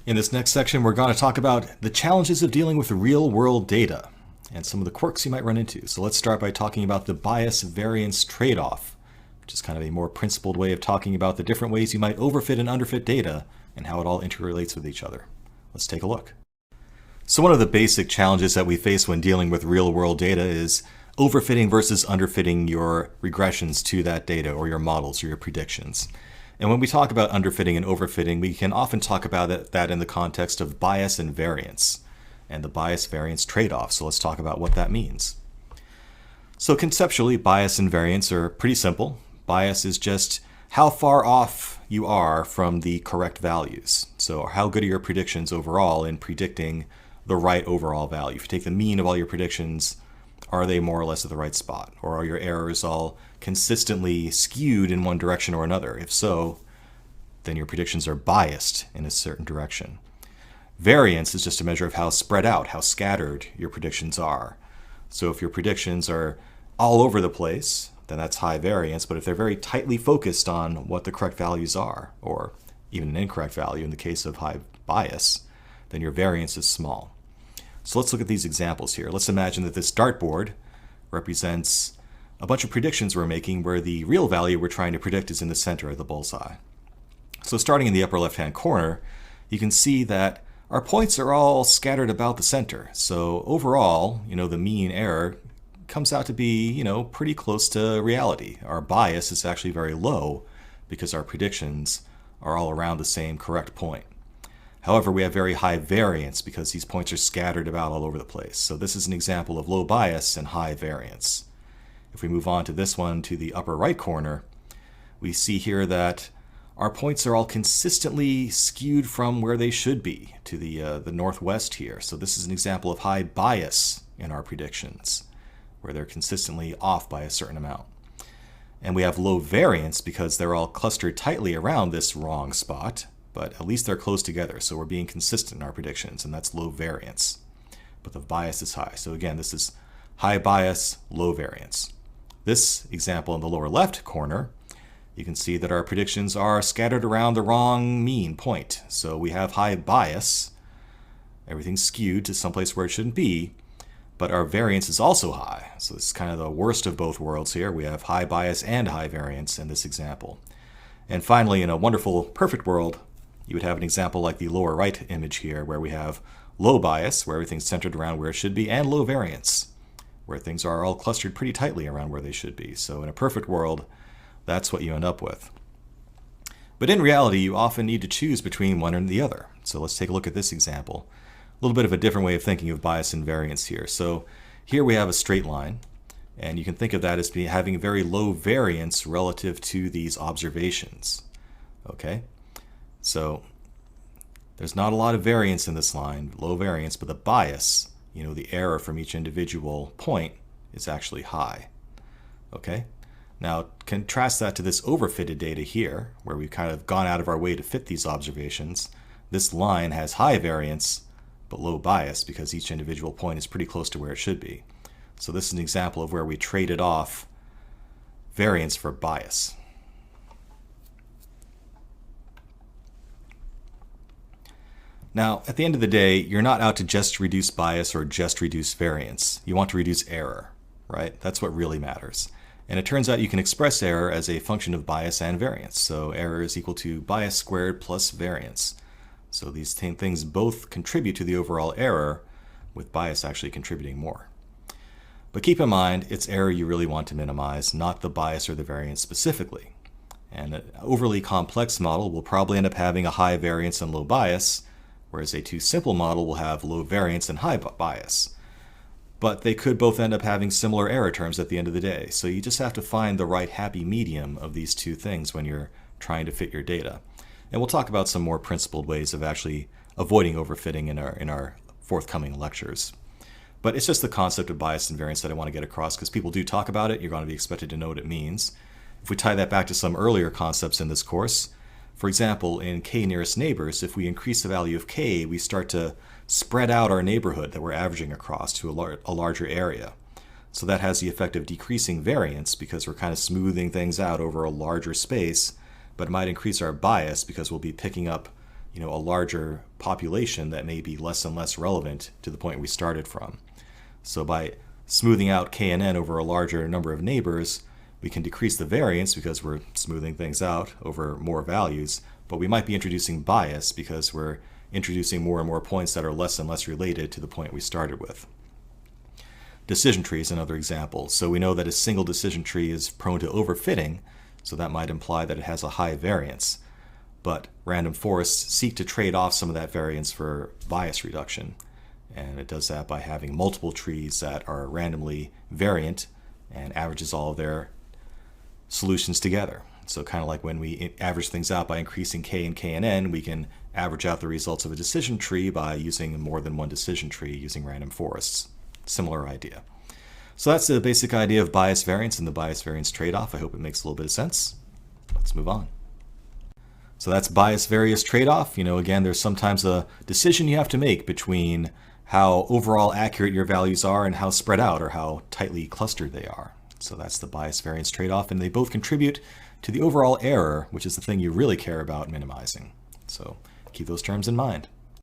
In this next section, we're going to talk about the challenges of dealing with real-world data and some of the quirks you might run into. So let's start by talking about the bias-variance trade-off, which is kind of a more principled way of talking about the different ways you might overfit and underfit data and how it all interrelates with each other. Let's take a look. So one of the basic challenges that we face when dealing with real-world data is overfitting versus underfitting your regressions to that data or your models or your predictions. And when we talk about underfitting and overfitting, we can often talk about that in the context of bias and variance and the bias-variance trade-off. So let's talk about what that means. So conceptually, bias and variance are pretty simple. Bias is just how far off you are from the correct values. So how good are your predictions overall in predicting the right overall value? If you take the mean of all your predictions, are they more or less at the right spot? Or are your errors all consistently skewed in one direction or another? If so, then your predictions are biased in a certain direction. Variance is just a measure of how spread out, how scattered your predictions are. So if your predictions are all over the place, then that's high variance. But if they're very tightly focused on what the correct values are, or even an incorrect value in the case of high bias, then your variance is small. So let's look at these examples here. Let's imagine that this dartboard represents a bunch of predictions we're making where the real value we're trying to predict is in the center of the bullseye. So starting in the upper left-hand corner, you can see that our points are all scattered about the center. So overall, the mean error comes out to be, pretty close to reality. Our bias is actually very low because our predictions are all around the same correct point. However, we have very high variance because these points are scattered about all over the place. So this is an example of low bias and high variance. If we move on to this one, to the upper right corner, we see here that our points are all consistently skewed from where they should be to the northwest here. So this is an example of high bias in our predictions, where they're consistently off by a certain amount. And we have low variance because they're all clustered tightly around this wrong spot, but at least they're close together. So we're being consistent in our predictions, and that's low variance. But the bias is high. So again, this is high bias, low variance. This example in the lower left corner, you can see that our predictions are scattered around the wrong mean point. So we have high bias, everything's skewed to someplace where it shouldn't be, but our variance is also high. So this is kind of the worst of both worlds here. We have high bias and high variance in this example. And finally, in a wonderful, perfect world, you would have an example like the lower right image here, where we have low bias, where everything's centered around where it should be, and low variance, where things are all clustered pretty tightly around where they should be. So in a perfect world, that's what you end up with. But in reality, you often need to choose between one and the other. So let's take a look at this example. A little bit of a different way of thinking of bias and variance here. So here we have a straight line, and you can think of that as having very low variance relative to these observations. Okay? So there's not a lot of variance in this line, low variance, but the bias, the error from each individual point is actually high. Okay? Now contrast that to this overfitted data here, where we've kind of gone out of our way to fit these observations. This line has high variance, but low bias because each individual point is pretty close to where it should be. So this is an example of where we traded off variance for bias. Now, at the end of the day, you're not out to just reduce bias or just reduce variance. You want to reduce error, right? That's what really matters. And it turns out you can express error as a function of bias and variance. So error is equal to bias squared plus variance. So these things both contribute to the overall error, with bias actually contributing more. But keep in mind, it's error you really want to minimize, not the bias or the variance specifically. And an overly complex model will probably end up having a high variance and low bias, whereas a too simple model will have low variance and high bias. But they could both end up having similar error terms at the end of the day. So you just have to find the right happy medium of these two things when you're trying to fit your data. And we'll talk about some more principled ways of actually avoiding overfitting in our forthcoming lectures. But it's just the concept of bias and variance that I want to get across, because people do talk about it. You're going to be expected to know what it means. If we tie that back to some earlier concepts in this course, for example, in k nearest neighbors, if we increase the value of k, we start to spread out our neighborhood that we're averaging across to a larger area. So that has the effect of decreasing variance because we're kind of smoothing things out over a larger space, but it might increase our bias because we'll be picking up a larger population that may be less and less relevant to the point we started from. So by smoothing out k and n over a larger number of neighbors, we can decrease the variance because we're smoothing things out over more values, but we might be introducing bias because we're introducing more and more points that are less and less related to the point we started with. Decision tree is another example. So we know that a single decision tree is prone to overfitting, so that might imply that it has a high variance. But random forests seek to trade off some of that variance for bias reduction. And it does that by having multiple trees that are randomly variant and averages all of their solutions together. So kind of like when we average things out by increasing k and n, we can average out the results of a decision tree by using more than one decision tree using random forests. Similar idea. So that's the basic idea of bias variance and the bias variance trade-off. I hope it makes a little bit of sense. Let's move on. So that's bias variance trade-off. Again, there's sometimes a decision you have to make between how overall accurate your values are and how spread out or how tightly clustered they are. So that's the bias variance trade-off, and they both contribute to the overall error, which is the thing you really care about minimizing. So keep those terms in mind.